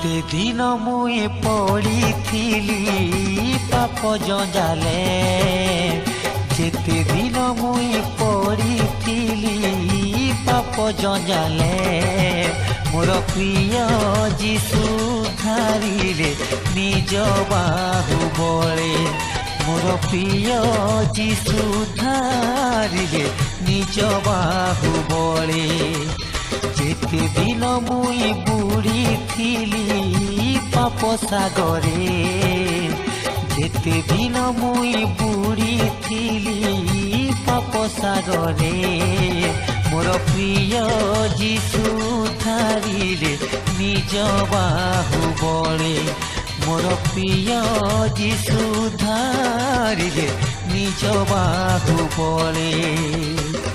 जेते दिन मुई पड़ी पाप जंजाले जेते दिन मुई पड़ी पाप जंजाले मोर प्रिय जीशु धारिले निज बाहु बले मोर प्रिय जीशु धारिले निज बाहु बले जेते दिन मुई बुड़ी थी पाप सागरे जेते दिन मुई बुड़ी थी पाप सागरे मोर प्रिय जीशु धारिले निज बाहु बले मोर प्रिय जीशु धारिले निज बाहु बले।